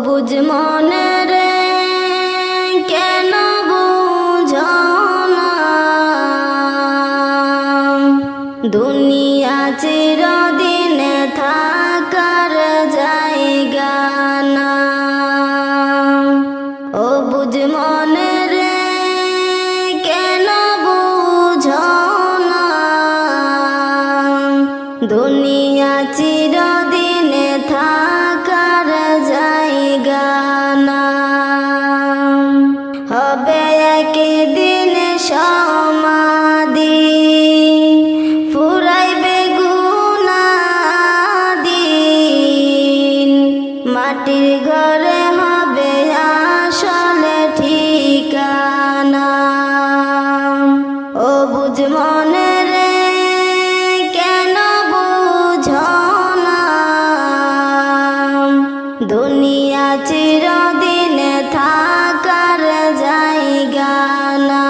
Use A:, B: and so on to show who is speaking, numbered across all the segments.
A: বুঝ মনে রে কেন বুঝো না, দুনিয়া চিরদিনে থাকার জায়গা না। ও বুঝ মনে রে কেন বুঝো না, দুনিয়া চিরদিনে থাকার জায়গা না। হবে একদিন সমাধি, ফুরাইবে গুনাহদিন, মাটির ঘরে হবে আসলে ঠিকানা। ও বুঝ মনে রে কেন বুঝো না, দুনিয়া চিরদিনে থাকার জায়গা না।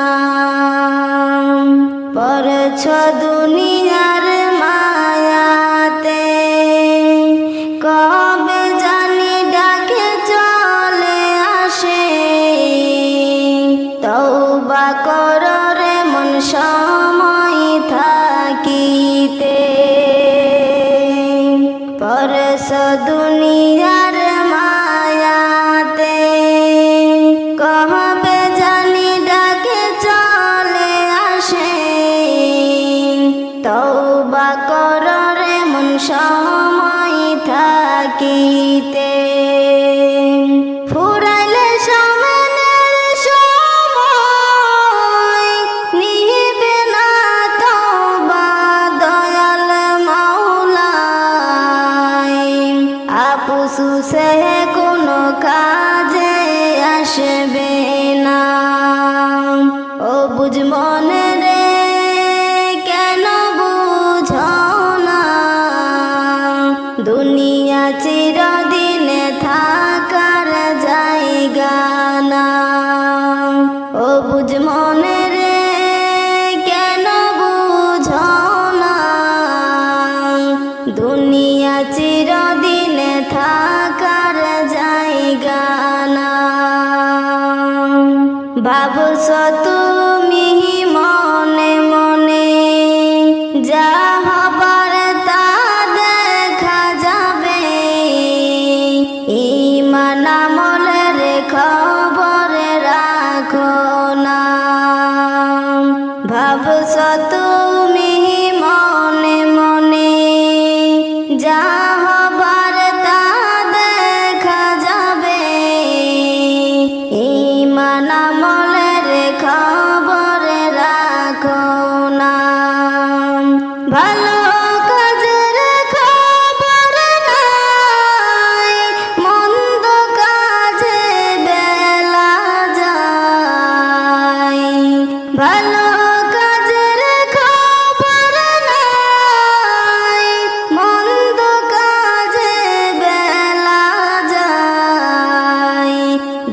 A: পড়ছ দুনিয়ার মায়াতে, কবে জানি ডাকে চলে আসে, তওবা কর রে মন সময় থাকিতে। পড়ছ দুনিয়ার মায়াতে, কবে জানি ডাকে চলে আসে, তওবা কর রে মন সময় থাকিতে। ফুরাইলে সামনের সময়, নিবে না তওবা দয়াল মাওলায়, আফসোসে কোনো কাজে আসবে না। ও বুঝ মনে রে কেন বুঝো না, দুনিয়া চিরদিনে থাকার জায়গা না। ও বুঝ মনে রে কেন বুঝো না, দুনিয়া চিরদিনে থাকার জায়গা না। ভাবছ তুমি মনে মনে, যা হবার তা দেখা যাবে, ঈমান আমলের খবর রাখো না। ভাবছ তুমি মনে মনে, যা হবার তা দেখা যাবে, ঈমান আমলের খবর রাখো না। ভালো কাজের খবর নাই, মন্দ কাজে বেলা যায়। ভালো কাজের খবর নাই, মন্দ কাজে বেলা যায়।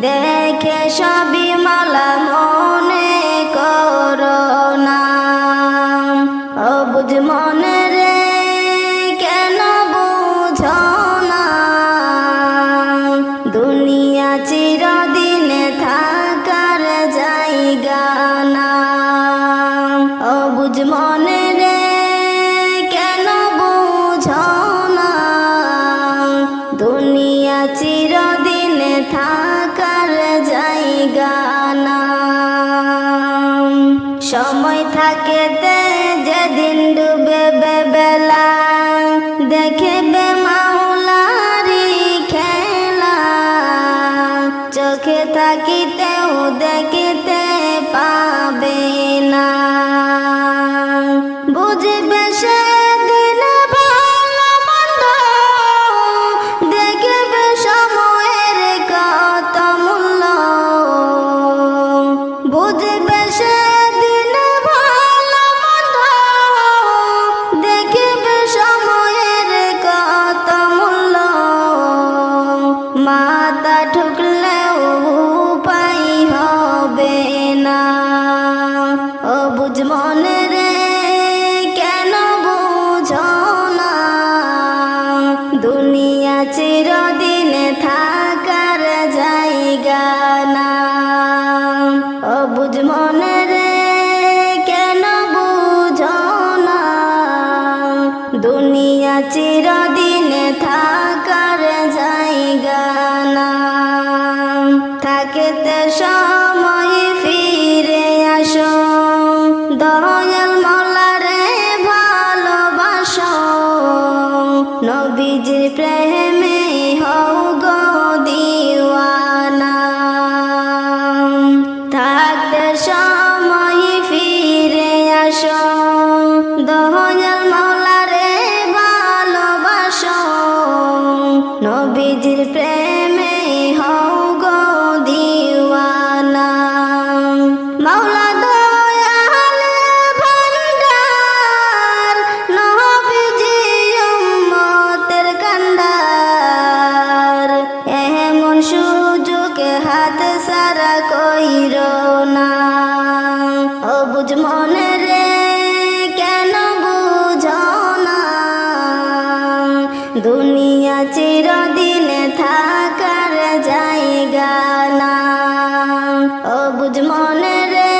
A: দেখে সবই মালা মনে করো না। ও বুঝ মনে রে কেন বুঝো না, দুনিয়া চিরদিনে থাকার জায়গা না। ও বুঝ মনে রে কেন বুঝো না, দুনিয়া চিরদিনে থাকার জায়গা না। সময় থাকেতে যেদিন ডুবে বেলা, দেখবে মাওলারি খেলা, চোখে থাকিতেও দেখিতে পাবে না। বুঝবে সেদিন ভালো মন্দ, দেখবে সময়ের কত মূল্য। বুঝবে সেদিন ভালো মন্দ, দেখবে সময়ের কত মূল্য। মাথা ঠুকলেও উপায় হবে না। ও বুঝ মনে রে কেন বুঝো না, দুনিয়া চিরদিনে থাকা থাকতে সময় ফিরে আসো, দয়াল মাওলারে ভালোবাসো, নবীজির প্রেমে হও গো দিওয়ানা। থাকতে সময় ফিরে আসো, দয়াল মাওলারে ভালোবাসো, নবীজির প্রেমে হও গো দিওয়ানা। মাওলা দয়াল ভান্ডার, নবীজি উম্মতের কান্ডার, এমন সুযোগ হাত সারা কইরো না। অবুঝ মনে রে কেন বুঝো না, দুনিয়া চিরদিন থাকার জায়গা না। অবুঝ মনে রে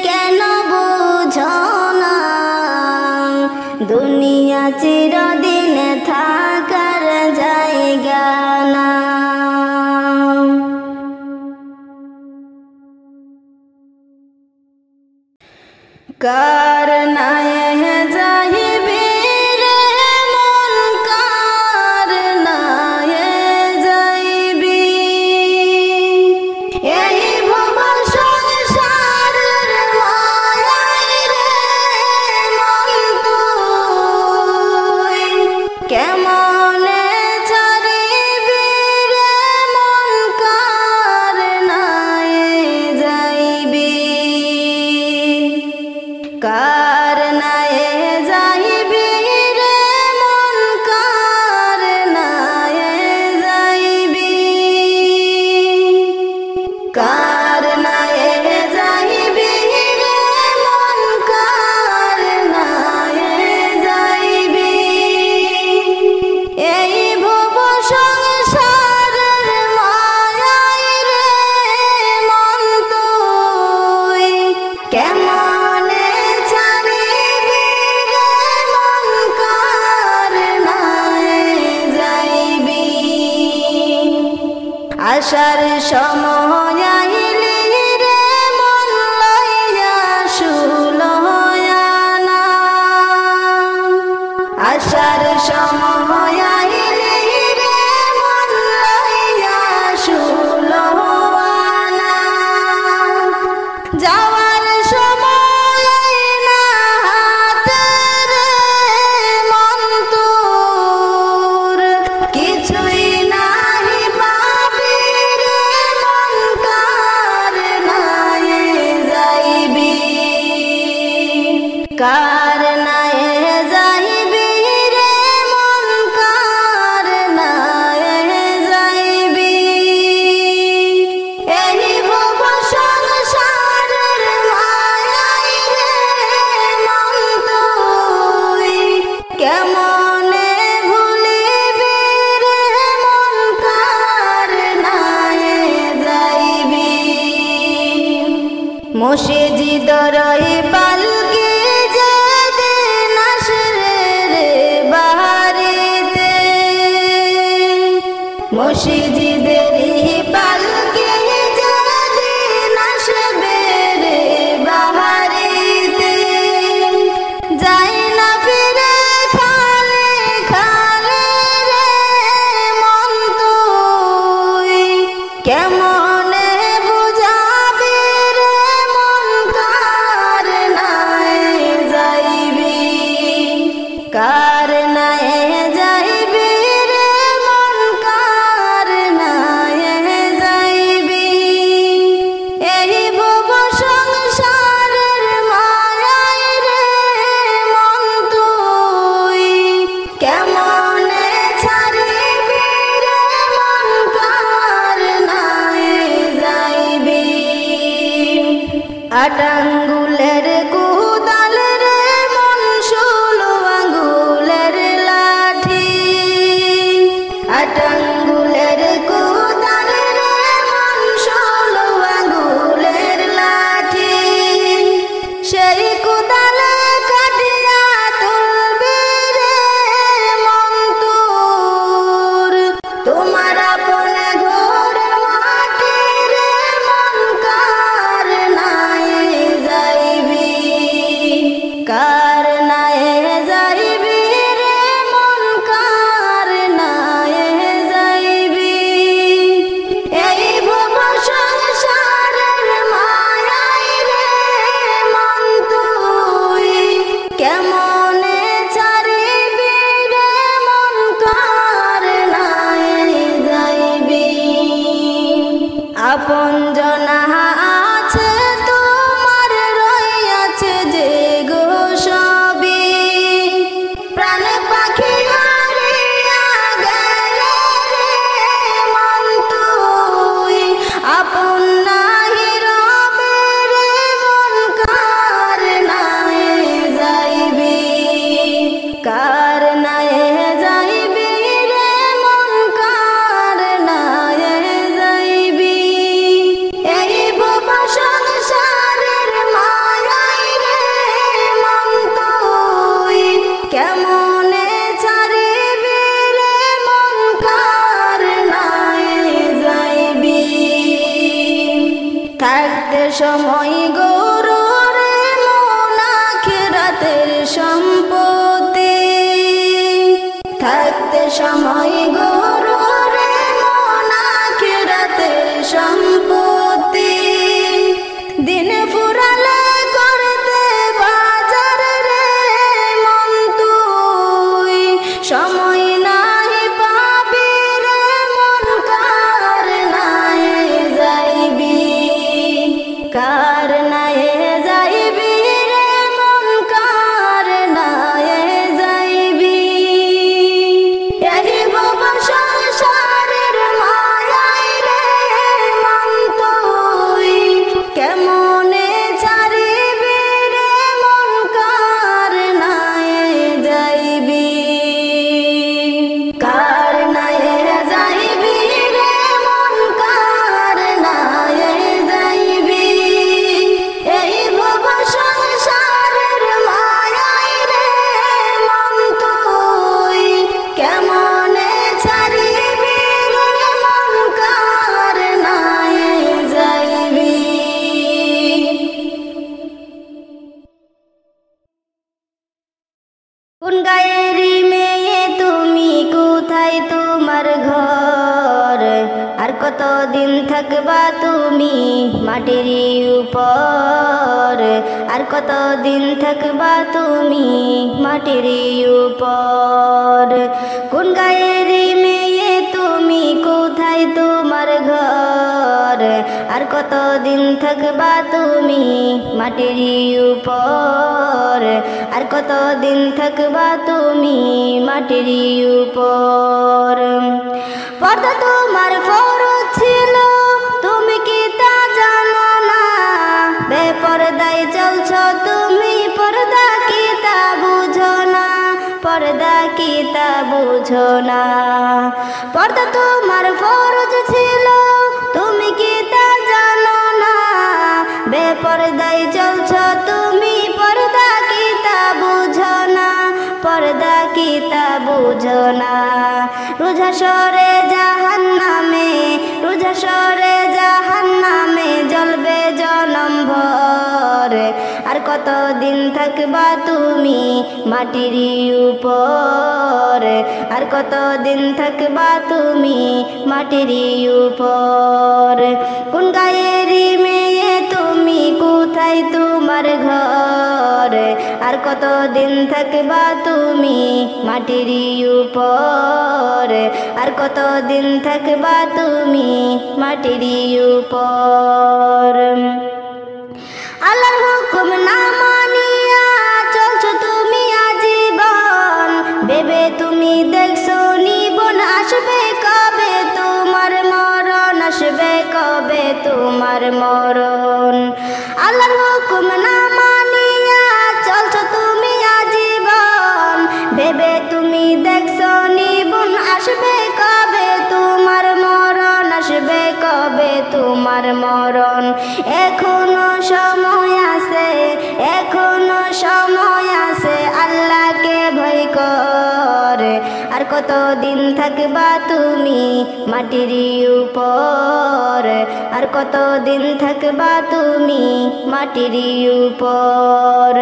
A: কেন বুঝো না, দুনিয়া চিরদিন থাকার জায়গা না। কার নায়ে যাইবি রে মন, কার নায়ে যাইবি, এই ভব সংসারের মায়ায় রে মন তুই কেমনে ছাড়িবি রে মন, কার নায়ে যাইবি, কার নায়ে যাইবি রে মন, কার নায়ে যাইবি, কার নায়ে যাইবি রে মন, কার নায়ে যাইবি, এই ভব সংসারের মায়ায় রে মন তুই কেমনে ছাড়িবি রে মন, কার নায়ে যাইবি। আশার সময় আইলি রে মন লইয়া সুলয়ানা, আশার সময় আইলি রে মন লইয়া সুলয়ানা, যাওয়ার সময় না হাতে রে মন তোর, কিছুই নাহি পাবি রে মন, কার নায়ে যাইবি, কার নায়ে যাইবি রে মন, কার নায়ে যাইবি, এই ভব সংসারের মায়ায় রে মন তুই কেমনে ভুলিবি রে মন, কার নায়ে যাইবি। মসজিদর পালকি যেদিন আসরে রে বাড়িতে, মসজিদের পালকি যেদিন আসবে রে বাড়িতে, যাই না ফিরে খালে খালে রে মন তুই কেমনে বুঝাবি রে মন, কার নায়ে যাইবি, কার নায়ে যাইবি রে মন, কার নায়ে যাইবি, এই ভব সংসারের মায়ায় রে মন তুই কেমনে ছাড়িবি রে মন, কার নায়ে যাইবি। আট আঙ্গুলের কুদাল রে মন, 16 আঙ্গুলের লাঠি, আট আঙ্গুলের কুদাল রে মন, 16 আঙ্গুলের লাঠি, সেই কুদালে কাটিয়া তুলবি রে মন তোর, তোমার আপন ঘর মাটির আপন জনা আছে তোমার রইয়াছে যে গো সবই প্রাণ পাখি হারিয়া গেলে রে মন তুই আপন নাহি রবে রে মন কার নাই যাইবি কার নাই যাইবি রে মন কার নাই যাইবি এই ভব সংসারের মায়াই রে মন তুই কেমনে ছাড়িবি রে মন কার নাই যাইবি থাকতে সময় গরু রে মন আখিরাতের সম্পত্তি থাকতে সময় গরু রে মন আখিরাতের সম্পত্তি দিন ফুরালে করতে বাজার রে মন তুই সময় নাহি পাবি রে মন কার নাই যাইবি কার নাই যাইবি রে মন কার নাই যাইবি এই ভব সংসারের মায়াই রে মন তুই কেমনে ছাড়িবি রে মন কার নাই যাইবি কার নাই যাইবি রে মন কার নাই যাইবি এই ভব সংসারের মায়াই রে মন তুই কেমনে ছাড়িবি রে মন কার নাই যাইবি কোন গায়েরই মেয়ে তুমি কোথায় তোমার ঘর আর কতদিন থাকবা তুমি মাটির উপর আর কতদিন থাকবা তুমি মাটির উপর কোন গায়েরই মেয়ে তুমি কোথায় তোমার ঘর আর কতদিন থাকবা তুমি মাটির উপর আর কতদিন থাকবা তুমি মাটির উপর পর্দা তোমার ফরজ ছিল তুমি কি তা জানো না বেপরদায় চলছ তুমি পর্দা কি তা বুঝো না পর্দা কি তা বুঝো না পর্দা তোমার ফরজ ছিল তুমি কি তা জানো না বেপরদায় চলছ তুমি পর্দা কি তা বুঝো না পর্দা কি তা বুঝো না রোজা সরে জাহান্নামে রোজা সরে জাহান্নামে জ্বলবে জনম ভর আর কতদিন থাকবা তুমি মাটির উপর আর কতদিন থাকবা তুমি মাটির উপর কোন গায়েরই মেয়ে তুমি কোথায় তোমার ঘর আর কতদিন থাকবা তুমি মাটির উপর আর কতদিন থাকবা তুমি মাটির উপর আল্লাহর হুকুম না মানিয়া চলছো তুমি আজীবন ভেবে তুমি দেখছো নিবন আসবে কবে তোমার মরণ আসবে কবে তোমার মরণ আল্লাহর হুকুম না মানিয়া চলছো তুমি আজীবন ভেবে তুমি দেখছো নিবন আসবে কবে তোমার মরণ আসবে কবে তোমার মরণ এখনো সময় আছে এখনো সময় আছে আল্লাহকে ভয় কর আর কতদিন থাকবা তুমি মাটির উপর আর কতদিন থাকবা তুমি মাটির উপর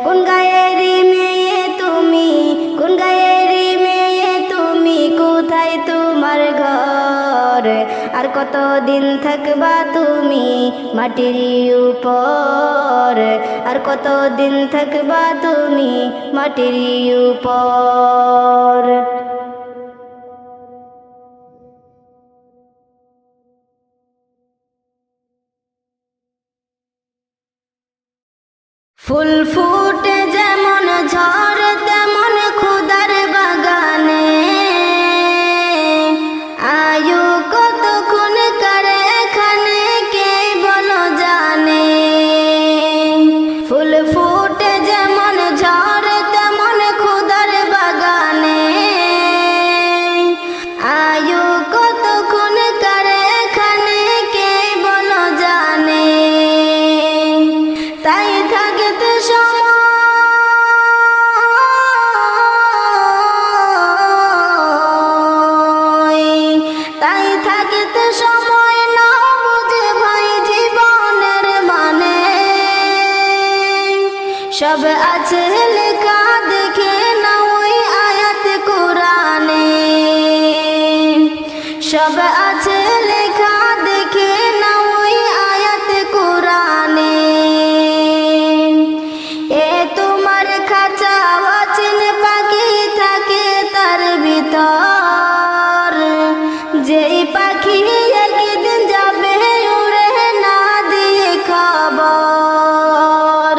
A: কোন গায়েরই মেয়ে তুমি কোন গায়েরই মেয়ে তুমি কোথায় তোমার ঘর আর কতদিন থাকবা তুমি মাটির উপর আর কতদিন থাকবা তুমি মাটির উপর। ফুল ফুটে যেমন ঝড় তেমন খুদার বাগানে, আয়ু কতক্ষণ কারে এখানে কে বলো জানে। ফুল ফুটে যেমন ঝড় তেমন খুদার বাগানে, আয়ু কতক্ষণ কারে এখানে কে বলো জানে। তাই থাকতে তাই থাকতে সময় না বুঝে ভাই জীবনের মানে, সব আছে লেখা দেখে না ওই আয়াত কোরআনে। সব আছে লেখা দেখে না ওই আয়াত কোরআনে। এ তোমার খাঁচা অচিন পাখি থাকে তার ভিতর, যেই পাখি একদিন যাবে উড়ে না দিয়ে খবর।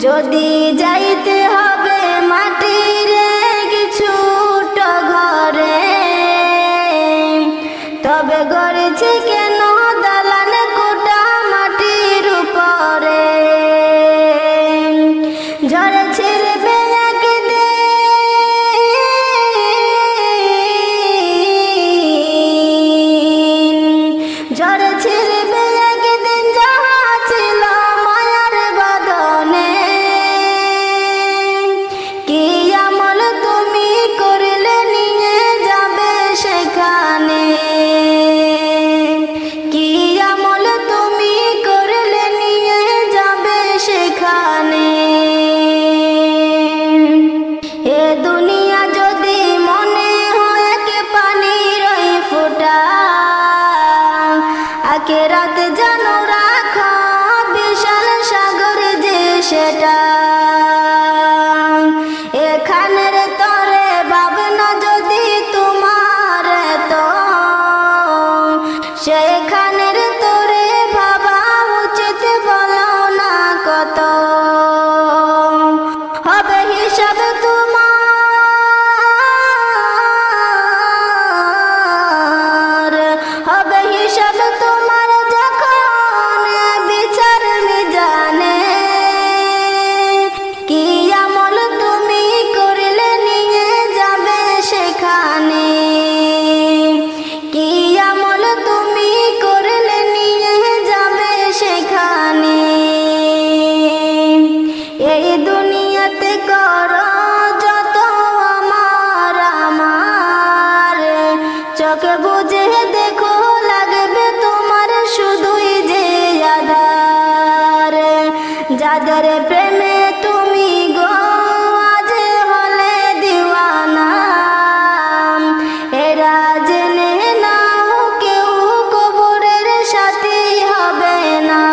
A: যদি যাইতে হবে মাটির ছোট ঘরে, তবে গড়েছে কেন দালান কোটা মাটির উপরে। ঝড়ে ছিড়বে একদিন, ঝড়ে ছিড়বে একদিন যাহা ছিল মায়ার বাঁধনে। কি আমল তুমি করলে নিয়ে যাবে সেখানে, কি আমল তুমি করলে নিয়ে যাবে সেখানে। এ দুনিয়া যদি মনে হয় কে পানির ওই ফোঁটা, আখিরাত জানো রাখো বিশাল সাগর যে সেটা। এখানের তরে ভাবনা যদি তোমার তো, সেখানের তরে ভাবা উচিত বলো না কত। হবে হিসাব তোমার, হবে হিসাব তোমার যখন বিচার মিজানে। কি আমল তুমি করলে নিয়ে যাবে সেখানে, কি আমল তুমি করলে নিয়ে যাবে সেখানে। এই দুনিয়াতে করো যত আমার আমার, চোখে বুঝে দেখো লাগবে তোমার শুধুই যে আধার। যাদের প্রেমে তুমি গো আজ হলে দিওয়ানা, এরা জেনে নাও কেউ কবরের সাথী হবে না।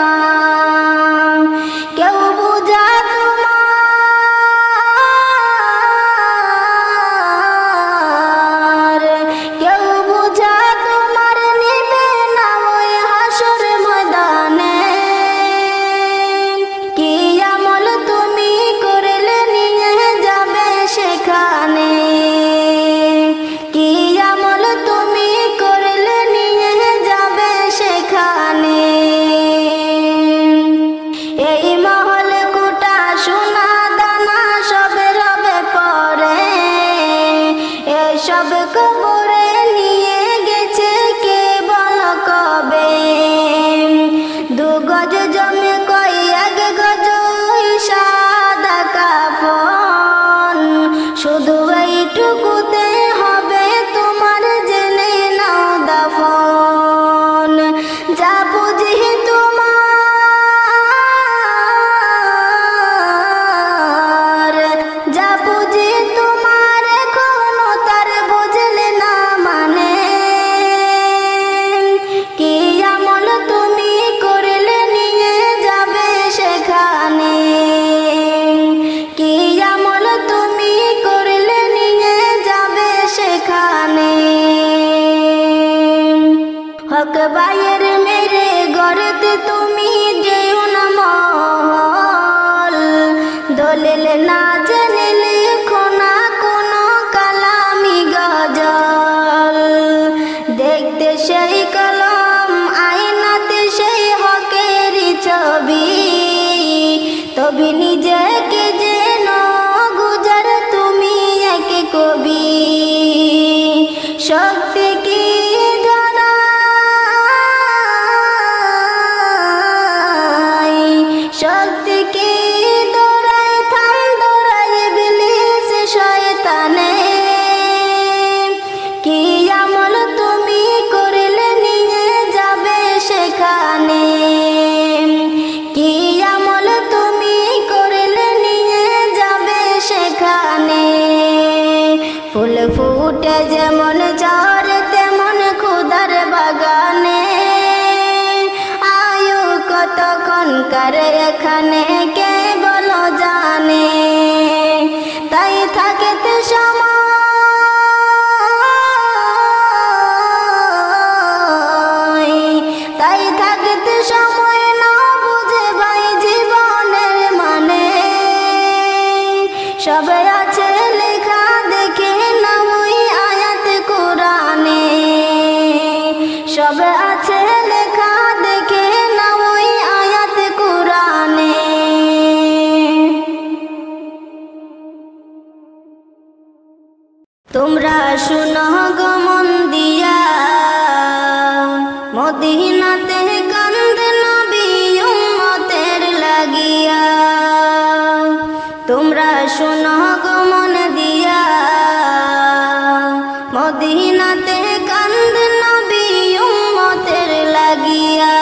A: কেউ বুঝা তোমার, কেউ বুঝা তোমার নিবে না ওই হাসর ময়দানে। কি আমল তুমি করলে নিয়ে যাবে সেখানে, কি আমল তুমি করলে নিয়ে যাবে সেখানে। এই মহল কুটা সোনা দানা সব রবে পরে, এসব কবরে নিয়ে গেছে কে বল কবে। দু গজ জমে কই এক গজ সাদা কাফন, শুধু এইটুকুতে হবে তোমার জেনে নাও দাফন। যা বুঝি তোমার, যা বুঝি তোমার এখনো তার বুঝলে না মানে। কি আমল তুমি করলে নিয়ে যাবে সেখানে, কি আমল তুমি করলে নিয়ে যাবে সেখানে। হক ভাইয়ের মেরে গড়তে তুমি যেও না মহল, অন্ধকার এখানে কে বলো জানে, তাই থাকতে সময়, তাই থাকতে সময় না বুঝে ভাই জীবনের মানে, সবে আছে লেখা দেখে না ওই আয়াত কোরআনে, সবে আছে লেখা দেখে না ওই আয়াত কোরআনে। তোমরা শুনো গো মন দিয়া, মদিনাতে কান্দে নবী উম্মতের লাগিয়া। তোমরা শুনো গো মন দিয়া, মদিনাতে কান্দে নবী উম্মতের লাগিয়া।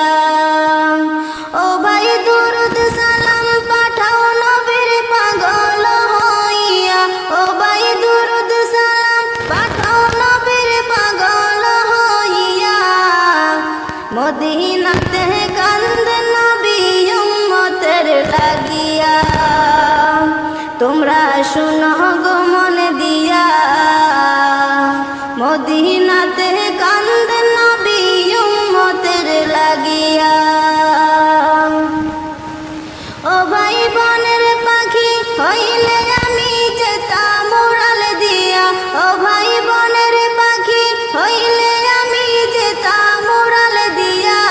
A: ও ভাই দুরুদ সালাম পাঠাও নবীর পাগল হইয়া, ও ভাই দুরুদ সালাম পাঠাও নবীর পাগল হইয়া। মদিনাতে কান্দে নবী উম্মতের লাগিয়া। তোমরা শুনো গো মন দিয়া, মদিনাতে কান্দে নবী উম্মতের লাগিয়া। ও ভাই বনের পাখি হইলে আমি যেতাম উড়াল দিয়া, ও ভাই বনের পাখি হইলে আমি যেতাম উড়াল দিয়া।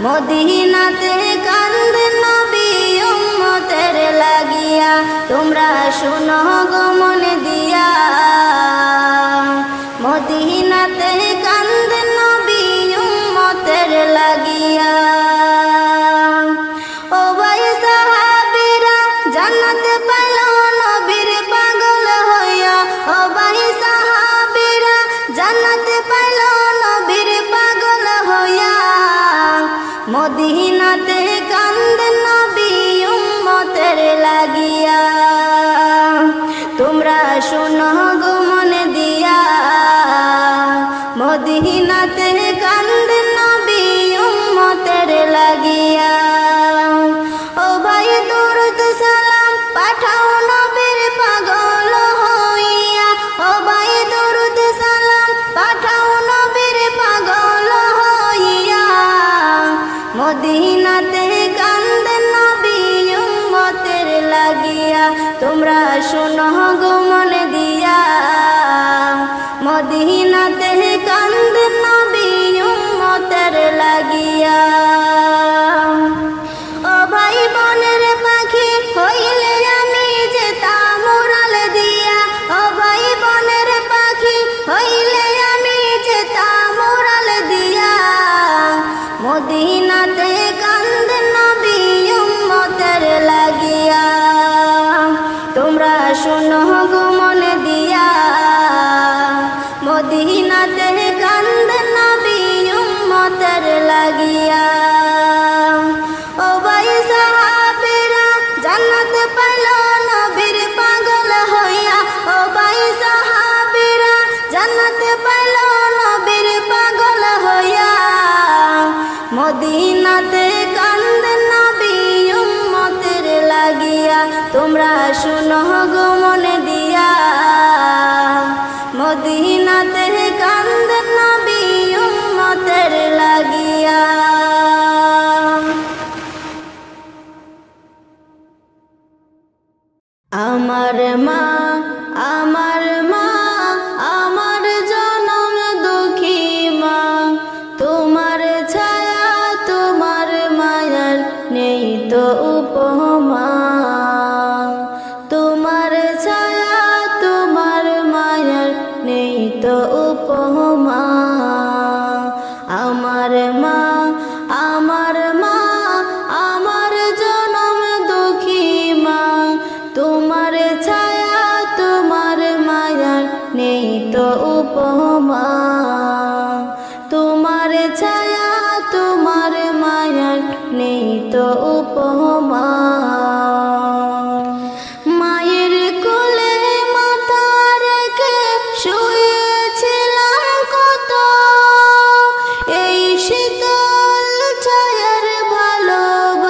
A: মদিনাতে কান্দে নবী উম্মতের লাগিয়া। তোমরা শুনো গো মন দিয়া, মদিনাতে কান্দে নবী উম্মতের লাগিয়া। ও ভাই সাহাবীরা জান্নাত পাইল নবীর পাগল হইয়া, ও ভাই সাহাবীরা জান্নাত পাইল নবীর পাগল হইয়া। মদিনাতে কান্দে নবী উম্মতের লাগিয়া। তোমরা শুনো গো মন দিয়া, মদিনাতে কান্দে নবী উম্মতের লাগিয়া। ও ভাই দুরুদ সালাম পাঠাও নবীর পাগল হইয়া, ও ভাই দুরুদ সালাম পাঠাও নবীর পাগল হইয়া। মদিনাতে কান্দে নবী উম্মতের লাগিয়া। তোমরা শুনো গো মন দিয়া, মদিনাতে কান্দে নবী উম্মতের লাগিয়া। ও ভাই বনের পাখি হইলে আমি যেতাম উড়াল দিয়া, ও ভাই বনের পাখি হইলে আমি যেতাম উড়াল দিয়া। মদিনাতে কান্দে নবী উম্মতের লাগিয়া। তোমরা শুনো গো মন দিয়া, মদিনাতে কান্দে নবী উম্মতের লাগিয়া। ও ভাই সাহাবীরা জান্নাত পাইল নবীর পাগল হইয়া, ও ভাই সাহাবীরা জান্নাত পাইল নবীর পাগল হইয়া। মদিনাতে কান্দে নবী উম্মতের লাগিয়া। তোমরা শুনো গো মন দিয়া, মদিনাতে কান্দে নবী উম্মতের লাগিয়া। আমার মা, আমার মা, আমার জনম দুঃখী মা। তোমার ছায়া তোমার মায়ার নেই তো উপমা। তোমার ছায়া তোমার মায়ার নেই তো উপমা। আমার মা, আমার মা, আমার জনম দুঃখী মা। তোমার ছায়া তোমার মায়ার নেই তো উপমা। তোমার ছায়া তোমার মায়ার নেই তো উপমা। মায়ের কোলে মাথা রেখে শুয়েছিলাম কত, এই শীতল ছায়ার ভালোবাসা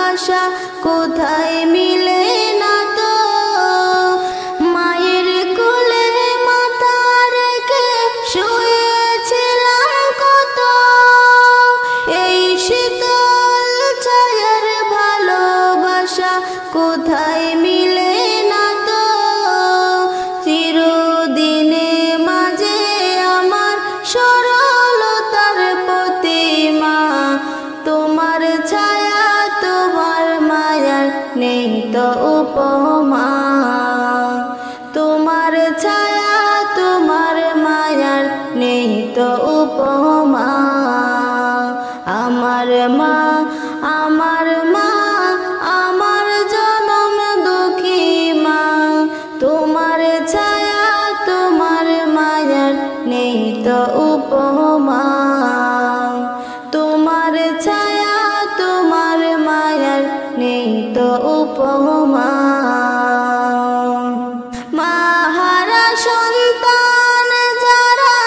A: মা আমার মা আমার জনম দুঃখী মা, তোমার ছায়া তোমার মায়ার নেই তো উপমা, তোমার ছায়া তোমার মায়ার নেই তো উপমা। মাহারা সন্তান যারা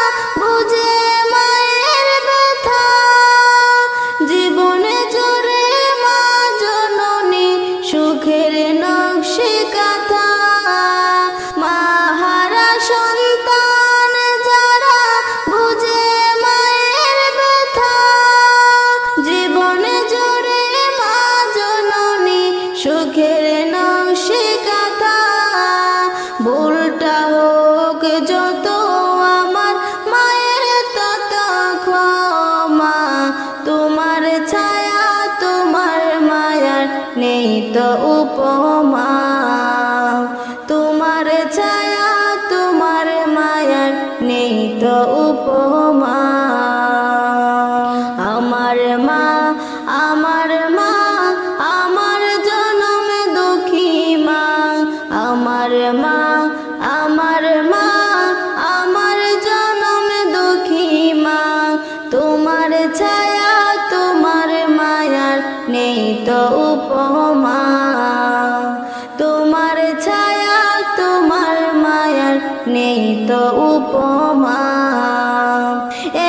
A: বুঝে মায়ের ব্যথা, জীবনে জুড়ে মা জননী সুখের নকশি কাঁথা। মাহারা সন্তান যারা বুঝে মায়ের ব্যথা, জীবনে জুড়ে মা জননী সুখের নকশি কাঁথা। ভুলটা হোক যত আমার মায়ের তত ক্ষমা, তোমার ছায়া তোমার মায়ার নেই তো উপমা, তোমার ছায়া তোমার মায়ার নেই তো উপমা। আমার মা আমার মা আমার জনম দুঃখী মা, আমার মা আমার মা আমার জনম দুঃখী মা, তোমার ছায়া তোমার মায়ার নেই তো উপমা, তোমার ছায়া তোমার মায়ার নেই তো উপমা।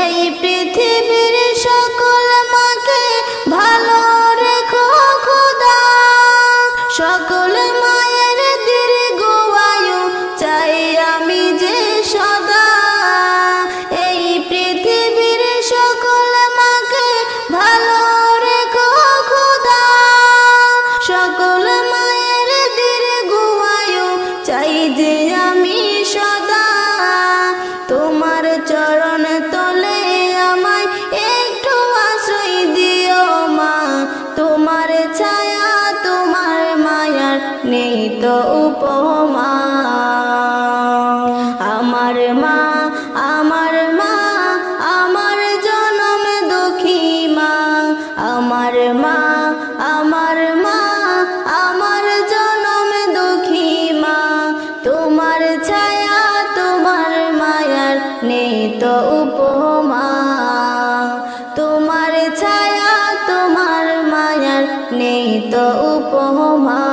A: এই পৃথিবীর সকল মাকে ভালো রেখো খোদা, সকল মায়ের দীর্ঘ আয়ু চাই আমি যে সদা। এই পৃথিবীর সকল মাকে ভালো রেখো খোদা, সকল মায়ের দীর্ঘ আয়ু চাই যে আমি সদা। তোমার চরণ তলে আমায় একটু আশ্রয় দিও মা, তোমার ছায়া তোমার মায়ার নেই তো উপমা। আমার মা আমার মা আমার জনম দুঃখী মা, আমার মা আমার মা আমার জনম দুঃখী মা, তোমার ছায়া তোমার মায়ার নেই তো উপমা, তোমার ছায়া তোমার মায়ার নেই তো উপমা,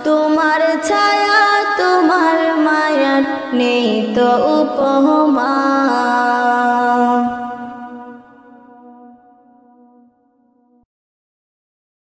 A: তোমার ছায়া তোমার মায়ার নেই তো উপমা।